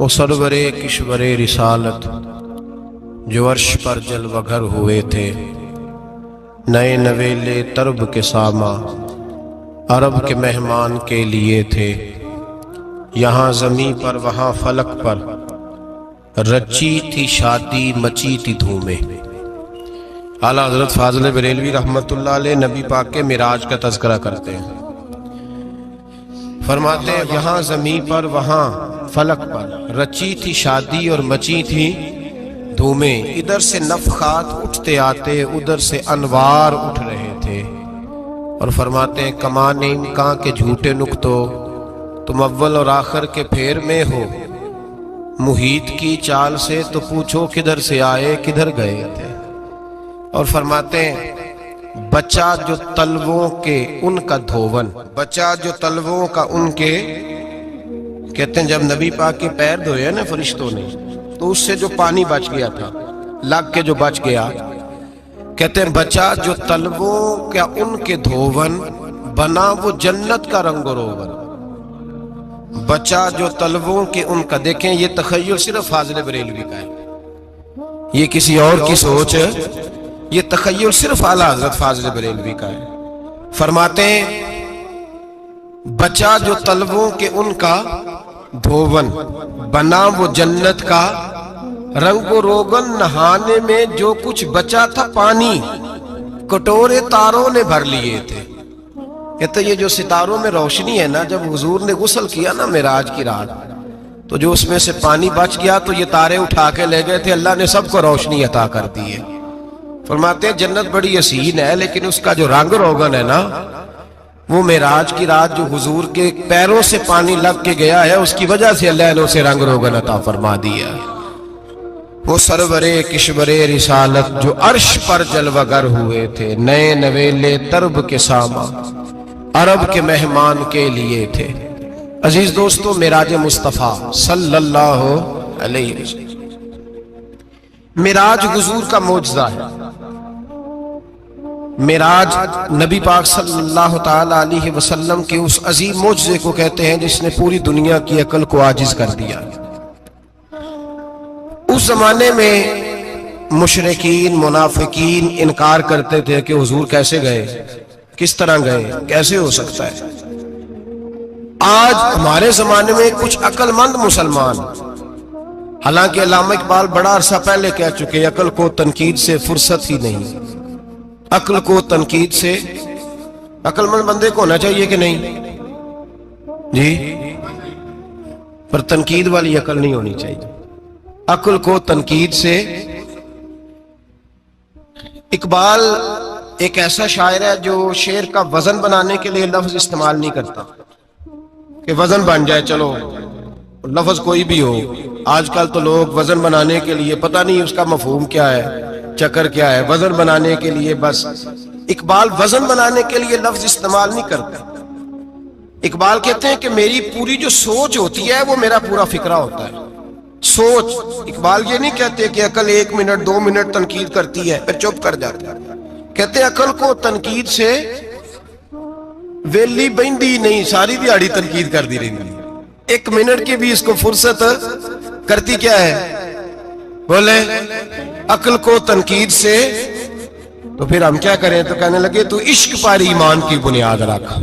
وہ سرورے کشورے رسالت جو عرش پر جلوہ گر ہوئے تھے، نئے نویلے طرب کے ساما عرب کے مہمان کے لیے تھے، یہاں زمیں پر وہاں فلک پر رچی تھی شادی مچی تھی دھومیں۔ اعلیٰ حضرت فاضل بریلوی رحمۃ اللہ علیہ نبی پاک کے معراج کا تذکرہ کرتے ہیں، فرماتے ہیں یہاں زمین پر وہاں فلک پر رچی تھی شادی اور مچی تھی دھومیں، ادھر سے نفخات اٹھتے آتے ادھر سے انوار اٹھ رہے تھے، اور فرماتے ہیں کمان امکان کے جھوٹے نکتو، تم اول اور آخر کے پھیر میں ہو، محیط کی چال سے تو پوچھو کدھر سے آئے کدھر گئے تھے۔ اور فرماتے ہیں بچہ جو تلووں کے ان کا دھوون، بچہ جو تلووں کا ان کے، کہتے ہیں جب نبی پاک کے پیر دھوئے نا فرشتوں نے تو اس سے جو پانی بچ گیا تھا لگ کے جو بچ گیا، کہتے ہیں بچہ جو تلووں کا ان کے دھوون بنا وہ جنت کا رنگ و روغن، بچہ جو تلووں کے ان کا۔ دیکھیں یہ تخیل صرف فاضل بریلوی کا ہے، یہ کسی اور کی سوچ ہے، یہ تخیل صرف اعلیٰ حضرت فاضل بریلوی کا ہے۔ فرماتے ہیں بچہ جو تلووں کے ان کا دھوون بنا وہ جنت کا رنگ و روغن، نہانے میں جو کچھ بچا تھا پانی کٹورے تاروں نے بھر لیے تھے۔ کہتے یہ جو ستاروں میں روشنی ہے نا، جب حضور نے غسل کیا نا معراج کی رات تو جو اس میں سے پانی بچ گیا تو یہ تارے اٹھا کے لے گئے تھے، اللہ نے سب کو روشنی عطا کر دی ہے۔ فرماتے ہیں جنت بڑی حسین ہے لیکن اس کا جو رنگ روغن ہے نا، وہ معراج کی رات جو حضور کے پیروں سے پانی لگ کے گیا ہے اس کی وجہ سے اللہ نے اسے رنگ روغن عطا فرما دیا۔ وہ سرورے کشورے رسالت جو عرش پر جلوہ گر ہوئے تھے، نئے نویلے طرب کے ساما عرب کے مہمان کے لیے تھے۔ عزیز دوستو، معراج مصطفیٰ صلی اللہ علیہ وسلم، معراج حضور کا معجزہ ہے۔ معراج نبی پاک صلی اللہ تعالی علیہ وسلم کے اس عظیم معجزے کو کہتے ہیں جس نے پوری دنیا کی عقل کو عاجز کر دیا۔ اس زمانے میں مشرکین منافقین انکار کرتے تھے کہ حضور کیسے گئے، کس طرح گئے، کیسے ہو سکتا ہے۔ آج ہمارے زمانے میں کچھ عقل مند مسلمان، حالانکہ علامہ اقبال بڑا عرصہ پہلے کہہ چکے عقل کو تنقید سے فرصت ہی نہیں، عقل کو تنقید سے، عقل مند بندے کو ہونا چاہیے کہ نہیں جی، پر تنقید والی عقل نہیں ہونی چاہیے، عقل کو تنقید سے۔ اقبال ایک ایسا شاعر ہے جو شعر کا وزن بنانے کے لیے لفظ استعمال نہیں کرتا کہ وزن بن جائے، چلو لفظ کوئی بھی ہو۔ آج کل تو لوگ وزن بنانے کے لیے پتہ نہیں اس کا مفہوم کیا ہے، چکر کیا ہے، وزن بنانے کے لیے بس۔ اقبال وزن بنانے کے لیے لفظ استعمال نہیں کرتا۔ اقبال کہتے ہیں کہ میری پوری جو سوچ ہوتی ہے وہ میرا پورا فکرہ ہوتا ہے، سوچ۔ اقبال یہ نہیں کہتے کہ عقل 1 منٹ 2 منٹ تنقید کرتی ہے پھر چپ کر جاتی ہے، کہتے ہیں عقل کو تنقید سے ویلی بہندی نہیں، ساری دیہاڑی تنقید کر دی رہی، 1 منٹ کی بھی اس کو فرصت کرتی کیا ہے، بولے عقل کو تنقید سے۔ تو پھر ہم کیا کریں، تو کہنے لگے تو عشق پر ایمان کی بنیاد رکھ،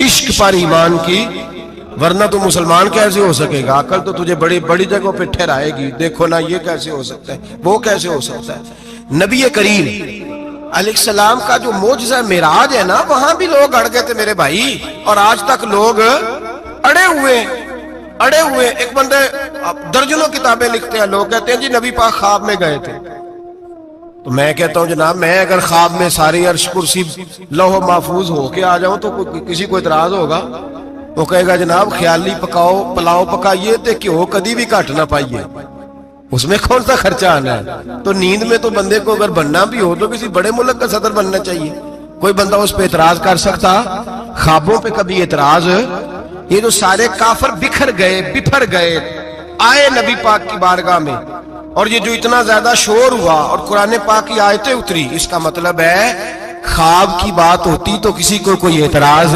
عشق پر ایمان کی، ورنہ تو مسلمان کیسے ہو سکے گا، عقل تو تجھے بڑی بڑی جگہوں پہ ٹھہرائے گی، دیکھو نا یہ کیسے ہو سکتا ہے، وہ کیسے ہو سکتا ہے۔ نبی کریم علیہ السلام کا جو معجزہ معراج ہے نا، وہاں بھی لوگ اڑ گئے تھے میرے بھائی، اور آج تک لوگ اڑے ہوئے۔ ایک بندے درجنوں کتابیں لکھتے ہیں، لوگ کہتے ہیں جی نبی پاک خواب میں گئے تھے، تو میں کہتا ہوں جناب میں اگر خواب میں ساری عرش کرسی لوح محفوظ ہو کے آ جاؤں تو کسی کو اعتراض ہوگا؟ وہ کہے گا جناب خیالی پلاؤ پکائیے تے کہ کدی بھی گھٹ نہ پائیے، اس میں کون سا خرچہ آنا ہے۔ تو نیند میں تو بندے کو اگر بننا بھی ہو تو کسی بڑے ملک کا صدر بننا چاہیے، کوئی بندہ اس پہ اعتراض کر سکتا؟ خوابوں پہ کبھی اعتراض؟ یہ جو سارے کافر بکھر گئے آئے نبی پاک کی بارگاہ میں، اور یہ جو اتنا زیادہ شور ہوا اور قرآن پاک کی آیتیں اتری، اس کا مطلب ہے خواب کی بات ہوتی تو کسی کو کوئی اعتراض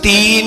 3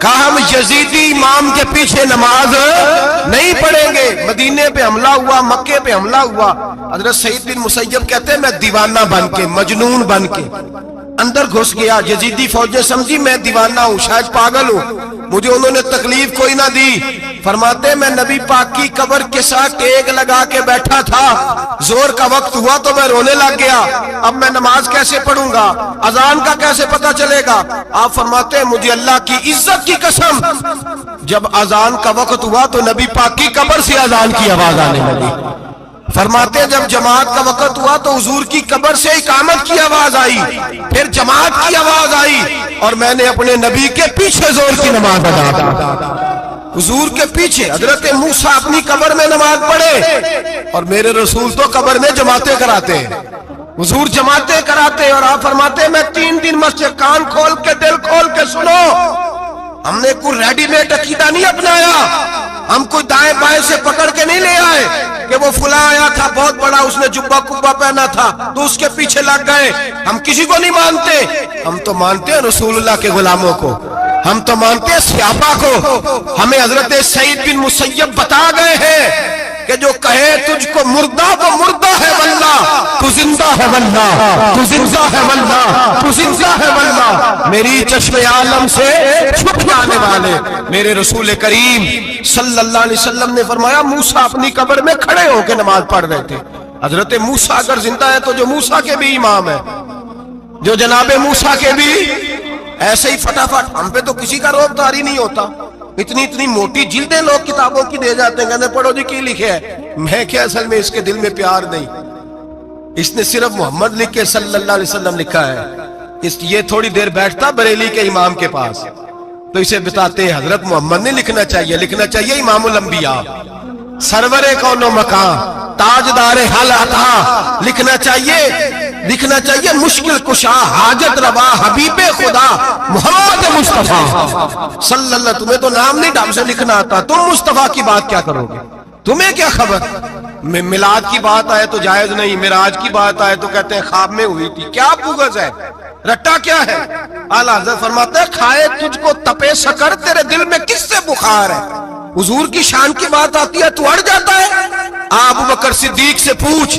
کہا ہم یزیدی امام کے پیچھے نماز نہیں پڑھیں گے. مدینے پہ حملہ ہوا, مکے پہ حملہ ہوا, حضرت سعید بن مسیب کہتے ہیں میں دیوانہ بن کے, مجنون بن کے اندر گھس گیا. یزیدی فوجیں سمجھی میں دیوانہ ہوں, شاید پاگل ہوں, مجھے انہوں نے تکلیف کوئی نہ دی. فرماتے میں نبی پاک کی قبر کے ساتھ ٹیک لگا کے بیٹھا تھا, زور کا وقت ہوا تو میں رونے لگ گیا. اب میں نماز کیسے پڑھوں گا, اذان کا کیسے پتہ چلے گا؟ آپ فرماتے ہیں مجھے اللہ کی عزت کی قسم, جب اذان کا وقت ہوا تو نبی پاک کی قبر سے اذان کی آواز آنے لگی. فرماتے ہیں جب جماعت کا وقت ہوا تو حضور کی قبر سے اقامت کی آواز آئی, پھر جماعت کی آواز آئی, اور میں نے اپنے نبی کے پیچھے زور کی نماز ادا کی. حضور کے پیچھے حضرت موسیٰ اپنی قبر میں نماز پڑھے, اور میرے رسول تو قبر میں جماعتیں کراتے ہیں. حضور جماعتیں کراتے ہیں, اور آپ فرماتے ہیں میں 3 دن مسجد, کان کھول کے دل کھول کے سنو, ہم نے کوئی ریڈی میڈ عقیدہ نہیں اپنایا, ہم کوئی دائیں بائیں سے پکڑ کے نہیں لے آئے کہ وہ فلاں آیا تھا بہت بڑا, اس نے جبہ کبہ پہنا تھا تو اس کے پیچھے لگ گئے. ہم کسی کو نہیں مانتے, ہم تو مانتے ہیں رسول اللہ کے غلاموں کو, ہم تو مانتے ہیں صحابہ کو. ہمیں حضرت سعید بن مسیب بتا گئے ہیں کہ جو کہے تجھ کو مردہ وہ مردہ ہے واللہ, تو زندہ ہے واللہ, تو زندہ ہے واللہ, تو زندہ ہے واللہ. میری چشم عالم سے چھپ جانے والے میرے رسول کریم صلی اللہ علیہ وسلم نے فرمایا موسیٰ اپنی قبر میں کھڑے ہو کے نماز پڑھ رہے تھے. حضرت موسیٰ اگر زندہ ہے تو جو موسیٰ کے بھی امام ہے, جو جناب موسیٰ کے بھی ایسے ہی فٹافٹ. ہم پہ تو کسی کا روب طاری نہیں ہوتا, اتنی اتنی موٹی جلدیں لوگ کتابوں کی دے جاتے ہیں, کہتے ہیں پڑھو جی کی لکھے ہے. میں کیا, اصل میں اس کے دل میں پیار نہیں, اس نے صرف محمد لکھ کے صلی اللہ علیہ وسلم لکھا ہے. یہ تھوڑی دیر بیٹھتا بریلی کے امام کے پاس تو اسے بتاتے ہیں حضرت محمد نے لکھنا چاہیے, لکھنا چاہیے امام الانبیاء, سرور کون و مکان, تاجدار حال عطا, لکھنا چاہیے مشکل کشا, حاجت روا, حبیب خدا محمد مصطفیٰ صلی اللہ. تمہیں تو نام نہیں ڈھنگ سے لکھنا آتا, تم مصطفیٰ کی بات کیا کرو گے, تمہیں کیا خبر. میلاد کی بات آئے تو جائز نہیں, معراج کی بات آئے تو کہتے ہیں خواب میں ہوئی تھی. کیا بغض ہے, رٹا کیا ہے. اعلیٰ حضرت فرماتا ہے کھائے تجھ کو تپے سکر, تیرے دل میں کس سے بخار ہے. حضور کی شان کی بات آتی ہے تو اڑ جاتا ہے. ابو بکر صدیق سے پوچھ,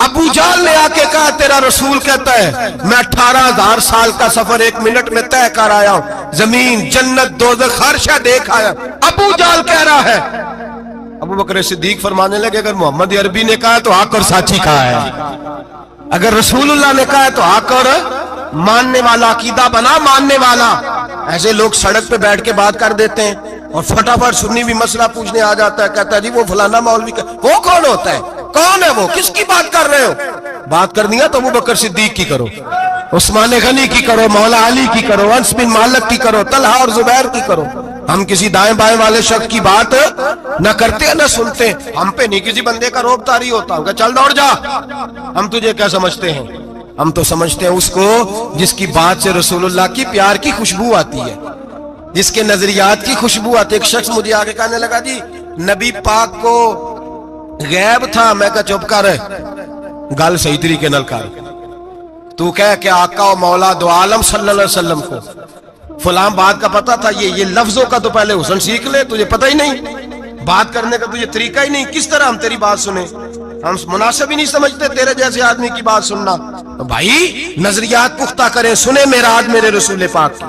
ابو جال نے آ کے کہا تیرا رسول کہتا ہے میں 18,000 سال کا سفر 1 منٹ میں طے کر آیا ہوں, زمین جنت دوزخ ہر شے دیکھ آیا. ابو جال کہہ رہا ہے. ابو بکر صدیق فرمانے لگے اگر محمد عربی نے کہا تو حق اور سچی کہا ہے, اگر رسول اللہ نے کہا تو حق اور ماننے والا, عقیدہ بنا ماننے والا. ایسے لوگ سڑک پہ بیٹھ کے بات کر دیتے ہیں اور فٹافٹ سنی بھی مسئلہ پوچھنے آ جاتا ہے, کہتا ہے جی وہ فلانا مولوی کا, وہ کون ہوتا ہے, کون ہے وہ, کس کی بات کر رہے ہو. بات کرنی ہے تو ابو بکر صدیق کی کرو, عثمان غنی کی کرو, مولا علی کی کرو, انس بن مالک کی کرو, طلحہ اور زبیر کی کرو. ہم کسی دائیں بائیں والے شخص کی بات نہ کرتے نہ سنتے. ہم پہ نہیں کسی بندے کا روب طاری ہوتا, کہ چل دوڑ جا, ہم تجھے کیا سمجھتے ہیں. ہم تو سمجھتے ہیں اس کو جس کی بات سے رسول اللہ کی پیار کی خوشبو آتی ہے, جس کے نظریات کی خوشبو آتی ہے. ایک شخص مجھے آگے کہنے لگا جی نبی پاک کو غیب تھا. میں کہا چپ کر, گل صحیح طریقے نال کر. تو کہہ کہ آقا و مولا دو عالم صلی اللہ علیہ وسلم کو فلاں بات کا پتا تھا, یہ لفظوں کا تو پہلے حسن سیکھ لے, تجھے پتہ ہی نہیں, بات کرنے کا تجھے طریقہ ہی نہیں, کس طرح ہم تیری بات سنیں. ہم مناسب ہی نہیں سمجھتے تیرے جیسے آدمی کی بات سننا. بھائی نظریات پختہ کریں, سنیں معراج میرے رسول پاک کی,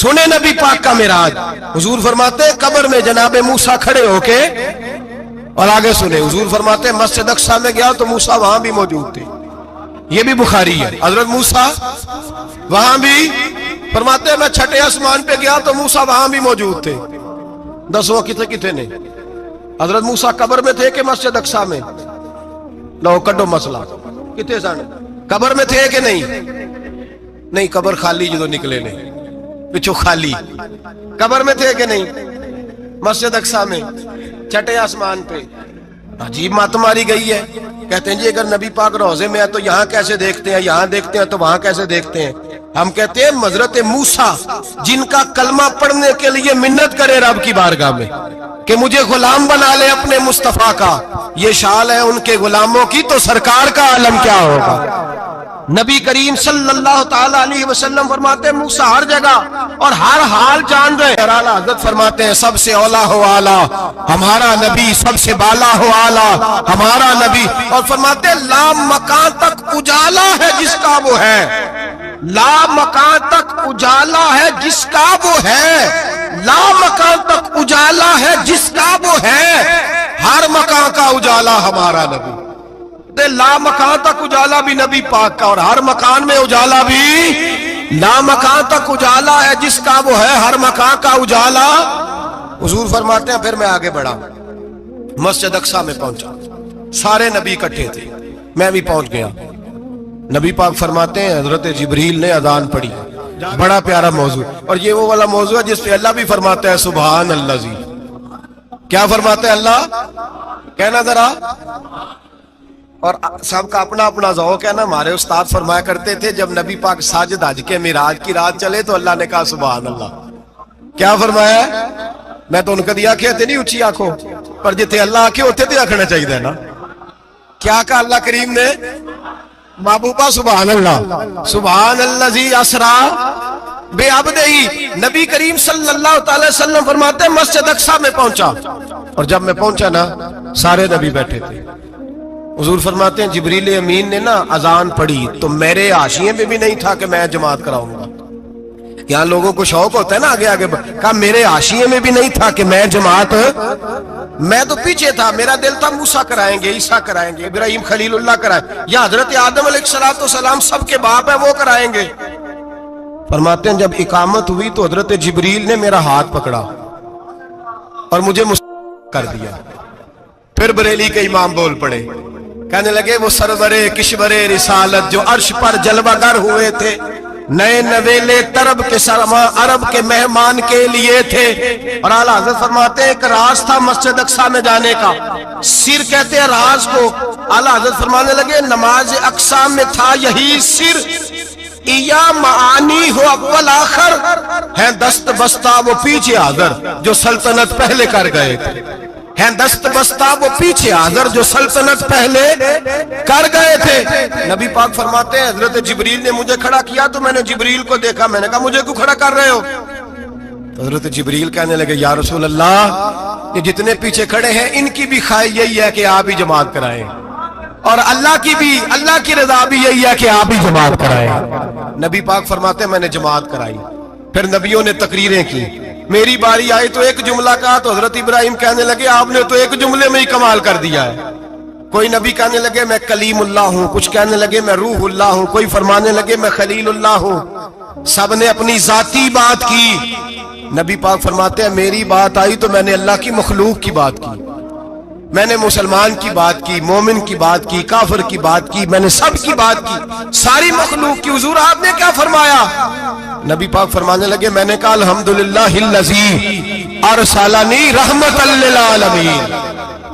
سنیں نبی پاک کا معراج. حضور فرماتے ہیں قبر میں جناب موسیٰ کھڑے ہو کے, اور آگے سنیں حضور فرماتے ہیں مسجد اقصی میں گیا تو موسیٰ وہاں بھی موجود تھے. یہ بھی بخاری ہے. حضرت موسیٰ وہاں بھی, فرماتے ہیں میں 6 آسمان پہ گیا تو موسیٰ وہاں بھی موجود تھے. 10 کتنے نے حضرت موسیٰ قبر میں تھے کہ مسجد اقصی میں؟ لو کڈو مسئلہ, کتنے سن قبر میں تھے کہ نہیں, قبر خالی جو نکلے نے پچھو خالی, قبر میں تھے کہ نہیں, مسجد اقصی میں 6 آسمان پہ. عجیب مات ماری گئی ہے. کہتے ہیں جی اگر نبی پاک روضے میں ہے تو یہاں کیسے دیکھتے ہیں, یہاں دیکھتے ہیں تو وہاں کیسے دیکھتے ہیں. ہم کہتے ہیں حضرت موسیٰ جن کا کلمہ پڑھنے کے لیے منت کرے رب کی بارگاہ میں کہ مجھے غلام بنا لے اپنے مصطفیٰ کا, یہ شال ہے ان کے غلاموں کی, تو سرکار کا عالم کیا ہوگا. نبی کریم صلی اللہ تعالی علیہ وسلم فرماتے ہیں موسیٰ ہر جگہ اور ہر حال جان رہے ہیں. اعلیٰ حضرت فرماتے ہیں سب سے اولا ہو اعلیٰ ہمارا نبی، سب سے بالا ہو اعلیٰ ہمارا نبی. اور فرماتے ہیں لا مکان تک اجالا ہے جس کا وہ ہے، لا مکان تک اجالا ہے جس کا وہ ہے، لا مکان تک اجالا ہے جس کا وہ ہے، ہر مکان کا اجالا ہمارا نبی. لا مکان تک اجالا بھی نبی پاک کا، اور ہر مکان میں اجالا بھی لا مکان تک اجالا ہے جس کا وہ ہے، ہر مکان کا اجالا. حضور فرماتے ہیں پھر میں آگے بڑھا، مسجد اقصی میں پہنچا، سارے نبی اکٹھے تھے، میں بھی پہنچ گیا. نبی پاک فرماتے ہیں حضرت جبریل نے اذان پڑھی. بڑا پیارا موضوع، اور یہ وہ والا موضوع ہے جس پہ اللہ بھی فرماتا ہے سبحان اللہ زی. کیا فرماتا ہے اللہ؟ کہنا ذرا. اور سب کا اپنا اپنا ذوق ہے نا. ہمارے استاد فرمایا کرتے تھے جب نبی پاک ساجد حج کے معراج کی رات چلے تو اللہ نے کہا سبحان اللہ. کیا فرمایا؟ میں تو ان کا دیا کہتے نہیں اچھی آنکھوں پر جتنے اللہ آنکھیں ہوتے تھے آنکھنا چاہیے نا. کیا کہا اللہ کریم نے؟ محبوبہ سبحان اللہ، سبحان اللہ زی اسرا بے عبدہی. نبی کریم صلی اللہ تعالی وسلم فرماتے ہیں مسجد اقصی میں پہنچا، اور جب میں پہنچا نا سارے نبی بیٹھے تھے. حضور فرماتے ہیں جبریل امین نے نا اذان پڑھی تو میرے حاشیے میں بھی نہیں تھا کہ میں جماعت کراؤں گا. یہاں لوگوں کو شوق ہوتا ہے نا آگے آگے، کہا میرے حاشیے میں بھی نہیں تھا کہ میں جماعت، میں تو پیچھے تھا. میرا دل تھا موسیٰ کرائیں گے، عیسیٰ کرائیں گے، ابراہیم خلیل اللہ کرائیں، یا حضرت آدم علیہ السلام سب کے باپ ہے وہ کرائیں گے. فرماتے ہیں جب اقامت ہوئی تو حضرت جبریل نے میرا ہاتھ پکڑا اور مجھے کر دیا. پھر بریلی کے امام بول پڑے، کہنے لگے وہ سرور کشور رسالت جو عرش پر جلوہ گر ہوئے تھے، نئے نویلے طرب کے سرما عرب کے مہمان کے لیے تھے. اور اعلیٰ حضرت فرماتے ہیں ایک راز تھا مسجد اقصی میں جانے کا، سر کہتے ہیں راز کو. اعلیٰ حضرت فرمانے لگے نماز اقصی میں تھا یہی سر، یا معانی ہو اول آخر، ہیں دست بستہ وہ پیچھے حاضر جو سلطنت پہلے کر گئے تھے، ہیں دست بستہ وہ پیچھے حاضر جو سلطنت پہلے کر گئے تھے. نبی پاک فرماتے ہیں حضرت جبریل نے مجھے کھڑا کیا تو میں نے جبریل کو دیکھا، میں نے کہا مجھے کیوں کھڑا کر رہے ہو؟ حضرت جبریل کہنے لگے یا رسول اللہ یہ جتنے پیچھے کھڑے ہیں ان کی بھی خواہش یہی ہے کہ آپ ہی جماعت کرائیں، اور اللہ کی رضا بھی یہی ہے کہ آپ ہی جماعت کرائیں. نبی پاک فرماتے ہیں میں نے جماعت کرائی. پھر نبیوں نے تقریریں کی، میری باری آئی تو ایک جملہ کہا تو حضرت ابراہیم کہنے لگے آپ نے تو ایک جملے میں ہی کمال کر دیا ہے. کوئی نبی کہنے لگے میں کلیم اللہ ہوں، کچھ کہنے لگے میں روح اللہ ہوں، کوئی فرمانے لگے میں خلیل اللہ ہوں. سب نے اپنی ذاتی بات کی. نبی پاک فرماتے ہیں میری بات آئی تو میں نے اللہ کی مخلوق کی بات کی، میں نے مسلمان کی بات کی، مومن کی بات کی، کافر کی بات کی، میں نے سب کی بات کی، ساری مخلوق کی. حضور آپ نے کیا فرمایا؟ نبی پاک فرمانے لگے میں نے کہا الحمدللہ الذی ارسلنی رحمت للعالمین.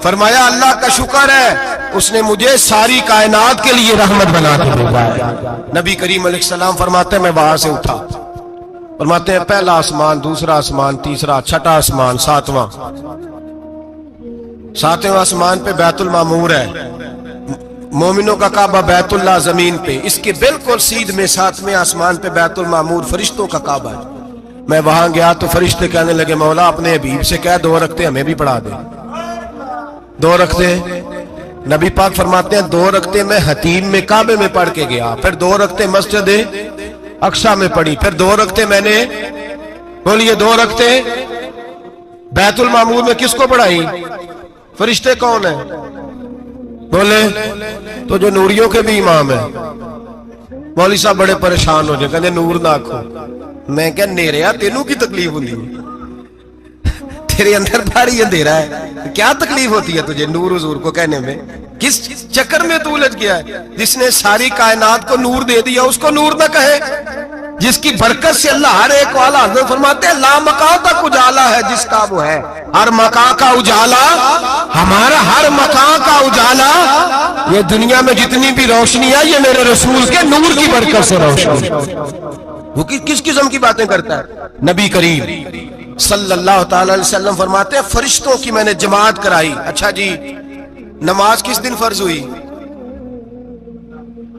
فرمایا اللہ کا شکر ہے اس نے مجھے ساری کائنات کے لیے رحمت بنا کے بھیجا ہے. نبی کریم علیہ السلام فرماتے ہیں میں وہاں سے اٹھا، فرماتے ہیں پہلا آسمان، دوسرا آسمان، تیسرا، چھٹا آسمان، ساتواں آسمان پہ بیت المعمور ہے، مومنوں کا کعبہ بیت اللہ زمین پہ، اس کے بالکل سیدھ میں ساتویں آسمان پہ بیت المعمور فرشتوں کا کعبہ ہے. میں وہاں گیا تو فرشتے کہنے لگے مولا اپنے حبیب سے کہہ 2 رکعتیں ہمیں بھی پڑھا دے. 2 رکعتیں نبی پاک فرماتے ہیں 2 رکعتیں میں حتیم میں کعبے میں پڑھ کے گیا، پھر 2 رکعتیں مسجد اقصی میں پڑھی، پھر 2 رکعتیں میں نے بولیے 2 رکعتیں بیت المعمور میں کس کو پڑھائی؟ فرشتے کون ہیں بولے؟ تو جو نوریوں کے بھی امام ہیں. مولوی صاحب بڑے پریشان ہو جائے، کہتے نور نہ آکھو. میں کہ نیریا تینوں کی تکلیف ہوتی ہے، تیرے اندر بھاری اندھیرا ہے، کیا تکلیف ہوتی ہے تجھے نور حضور کو کہنے میں؟ کس چکر میں تو الجھ گیا ہے؟ جس نے ساری کائنات کو نور دے دیا اس کو نور نہ کہے، جس کی برکت سے اللہ ہر ایک والا. حضرت فرماتے ہیں لا مکان تک اجالا ہے جس کا وہ ہے، ہر مکان کا اجالا ہمارا، ہر مکان کا اجالا. یہ دنیا میں جتنی بھی روشنی ہے یہ میرے رسول کے نور کی برکت سے روشنی. وہ کس قسم کی باتیں کرتا ہے؟ نبی کریم صلی اللہ تعالی علیہ وسلم فرماتے ہیں فرشتوں کی میں نے جماعت کرائی. اچھا جی نماز کس دن فرض ہوئی؟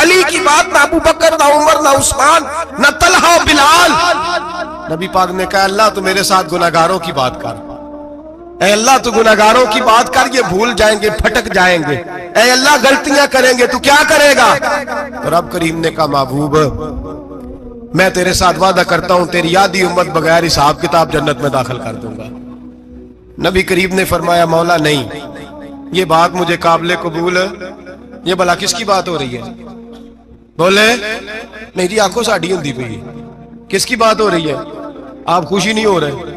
علی کی بات، نہ ابو بکر، نہ عمر، نہ عثمان، نہ طلحہ و بلال۔ نبی پاک نے کہا اللہ تو میرے ساتھ گناہگاروں کی بات کر، اے اللہ تو گناہگاروں کی بات کر، یہ بھول جائیں گے، پھٹک جائیں گے، اے اللہ غلطیاں کریں گے، تو کیا کرے گا؟ تو رب کریم نے کہا محبوب میں تیرے ساتھ وعدہ کرتا ہوں تیری آدھی امت بغیر حساب کتاب جنت میں داخل کر دوں گا۔ نبی کریم نے فرمایا مولا نہیں، یہ بات مجھے قابل قبول ہے، یہ بھلا کس کی بات ہو رہی ہے؟ بولے نہیں جی آنکھوں ساڑھی ہوندی پئی، کس کی بات ہو رہی ہے؟ آپ خوشی نہیں ہو رہے،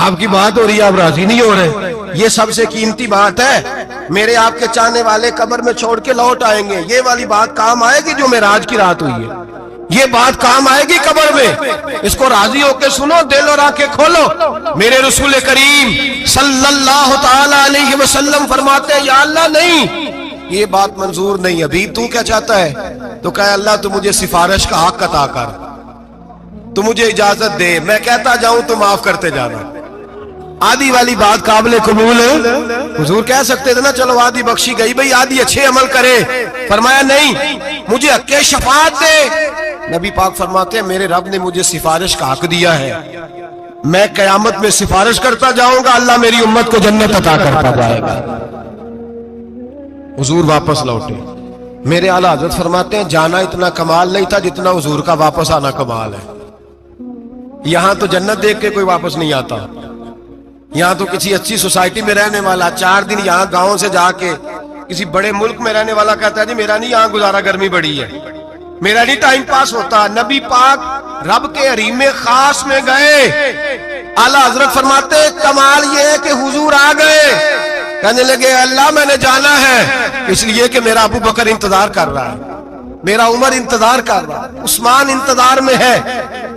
آپ کی بات ہو رہی ہے، آپ راضی نہیں ہو رہے۔ یہ سب سے قیمتی بات ہے، میرے آپ کے چاہنے والے قبر میں چھوڑ کے لوٹ آئیں گے، یہ والی بات کام آئے گی جو معراج کی رات ہوئی ہے، یہ بات کام آئے گی قبر میں۔ اس کو راضی ہو کے سنو، دل اور آنکھیں کھولو۔ میرے رسول کریم صلی اللہ تعالی علیہ وسلم فرماتے ہیں یا اللہ نہیں، یہ بات منظور نہیں، ابھی تو کیا چاہتا ہے؟ تو کہا اللہ تو مجھے سفارش کا حق عطا کر، تو مجھے اجازت دے، میں کہتا جاؤں تو معاف کرتے جانا۔ آدھی والی بات قابل قبول ہے؟ حضور کہہ سکتے تھے نا چلو آدھی بخشی گئی بھئی آدھی اچھے عمل کرے، فرمایا نہیں مجھے حق شفاعت دے۔ نبی پاک فرماتے ہیں میرے رب نے مجھے سفارش کا حق دیا ہے، میں قیامت میں سفارش کرتا جاؤں گا، اللہ میری امت کو جنت عطا کرتا جائے گا۔ حضور واپس لوٹے، میرے اعلیٰ حضرت فرماتے ہیں جانا اتنا کمال نہیں تھا جتنا حضور کا واپس آنا کمال ہے۔ یہاں تو جنت دیکھ کے کوئی واپس نہیں آتا، یہاں تو کسی اچھی سوسائٹی میں رہنے والا 4 دن یہاں گاؤں سے جا کے کسی بڑے ملک میں رہنے والا کہتا ہے جی میرا نہیں یہاں گزارا، گرمی بڑی ہے، میرا نہیں ٹائم پاس ہوتا۔ نبی پاک رب کے حریم خاص میں گئے، اعلیٰ حضرت فرماتے کمال یہ ہے کہ حضور آ گئے، کہنے لگے اللہ میں نے جانا ہے، اس لیے کہ میرا ابو بکر انتظار کر رہا ہے، میرا عمر انتظار کر رہا ہے، عثمان انتظار میں ہے،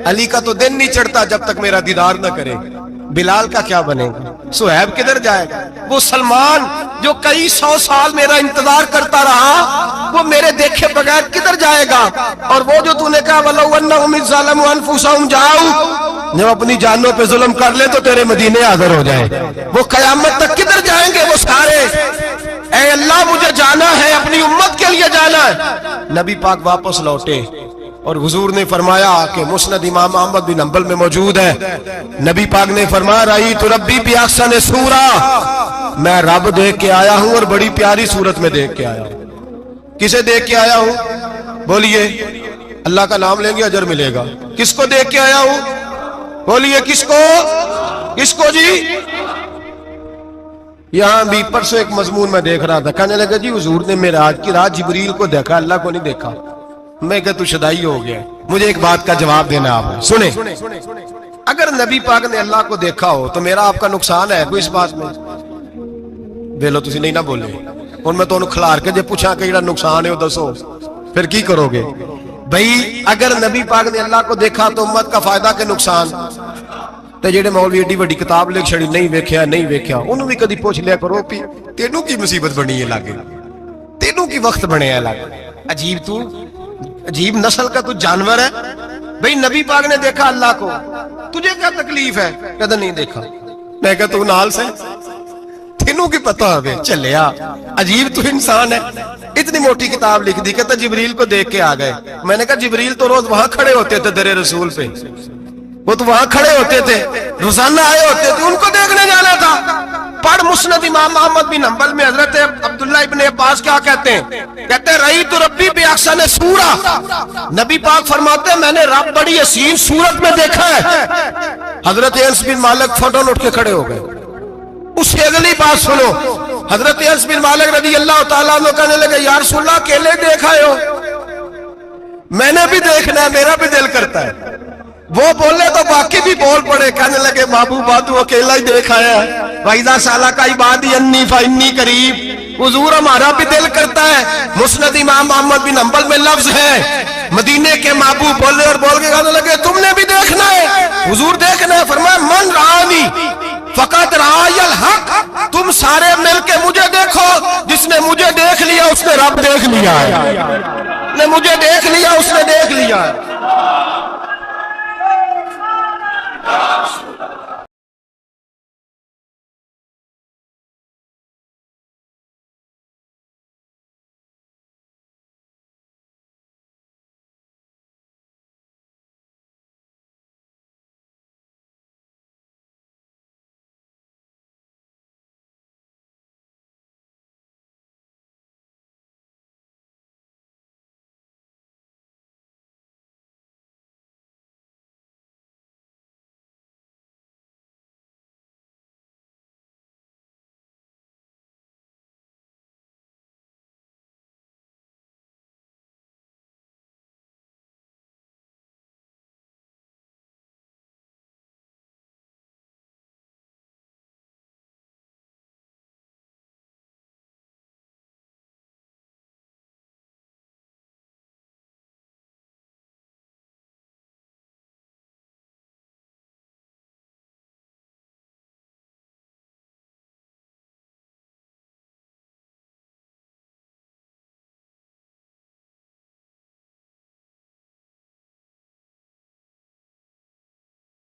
علی کا تو دن نہیں چڑھتا جب تک میرا دیدار نہ کرے، بلال کا کیا بنے گا، صہیب کدھر جائے گا، وہ سلمان جو کئی 100 سال میرا انتظار کرتا رہا وہ میرے دیکھے بغیر کدھر جائے گا، اور وہ جو تو نے کہا وَلَوْ أَنَّهُمْ إِذْ ظَلَمُوا أَنفُسَهُمْ جَاءُوا، جب اپنی جانوں پہ ظلم کر لے تو تیرے مدینے حاضر ہو جائیں، وہ قیامت تک کدھر جائیں گے وہ سارے؟ اے اللہ مجھے جانا ہے، اپنی امت کے لیے جانا ہے۔ نبی پاک واپس لوٹے اور حضور نے فرمایا کہ مسند امام احمد بن حنبل میں موجود ہے، نبی پاک نے فرمایا رأیت ربی بأحسن صورہ، میں رب دیکھ کے آیا ہوں اور بڑی پیاری صورت میں دیکھ کے آیا ہوں۔ کسے دیکھ کے آیا ہوں؟ بولیے اللہ کا نام لیں گے اجر ملے گا۔ کس کو دیکھ کے آیا ہوں؟ بولیے کس کو؟ کس کو جی؟ یہاں بھی پرسوں ایک مضمون میں دیکھ رہا تھا، کہنے لگا جی حضور نے معراج کی رات جبریل کو دیکھا، اللہ کو نہیں دیکھا۔ میں کہا تو شدائی ہو گیا، مجھے ایک بات کا جواب دینا آپ سنیں، اگر نبی پاک نے اللہ کو دیکھا ہو تو میرا آپ کا نقصان ہے کوئی اس بات میں؟ ویلو تسی نہیں نہ بولے ان میں تو انہوں کھلار کے جے پوچھا کہ یہ نقصان ہے وہ دسو، پھر کی کرو گے؟ بھئی اگر نبی پاک نے اللہ کو دیکھا تو امت کا فائدہ کہ نقصان؟ تے جڑے مولوی ایڈی بڑی کتاب لکھ چھڑی نہیں ویکھیا نہیں ویکھیا انہوں بھی کدی پوچھ لیا کرو پی تینوں کی مصیبت بنی ہے لاگے، تینوں کی وقت بنے ہے لاگے، عجیب تو عجیب نسل کا تو جانور ہے۔ بھئی نبی پاک نے دیکھا اللہ کو، تجھے کیا تکلیف ہے؟ کہتا نہیں دیکھا۔ میں کہا تو نال سے تینوں کی پتہ ہوئے چلیا، عجیب تو انسان ہے، اتنی موٹی کتاب لکھ دی، کہتا جبریل کو دیکھ کے آ گئے۔ میں نے کہا جبریل تو روز وہاں کھڑے ہوتے تھے در رسول پہ، وہ تو وہاں کھڑے ہوتے تھے، روزانہ آئے ہوتے تھے، ان کو دیکھنے جانا تھا۔ پڑھ مسند امام احمد بن حنبل میں حضرت عبداللہ ابن عباس کیا کہتے ہیں؟ کہتے ہیں رأیت ربی بأحسن صورہ، نبی پاک فرماتے ہیں میں نے رب بڑی حسین صورت میں دیکھا ہے۔ حضرت انس بن مالک فوٹو اٹھ کے کھڑے ہو گئے۔ اس سے اگلی بات سنو، حضرت انس بن مالک رضی اللہ تعالیٰ عنہ کہنے لگے یا رسول اللہ اکیلے دیکھا ہو؟ میں نے بھی دیکھنا ہے، میرا بھی دل کرتا ہے۔ وہ بولے تو باقی بھی بول پڑے، کہنے لگے محبوبہ تو اکیلا ہی دیکھ آیا ہے، وَإِذَا سَأَلَكَ عِبَادِي عَنِّي فَإِنِّي قَرِيبٌ، حضور ہمارا بھی دل کرتا ہے۔ مسند امام احمد بن حنبل میں لفظ ہے مدینے کے محبوب بولے اور بول کے کہنے لگے تم نے بھی دیکھنا ہے؟ حضور دیکھنا ہے، فرمایا من رآنی فقط رآی الحق، تم سارے مل کے مجھے دیکھو، جس نے مجھے دیکھ لیا اس نے رب دیکھ لیا ہے، نے مجھے دیکھ لیا اس نے دیکھ لیا ہے۔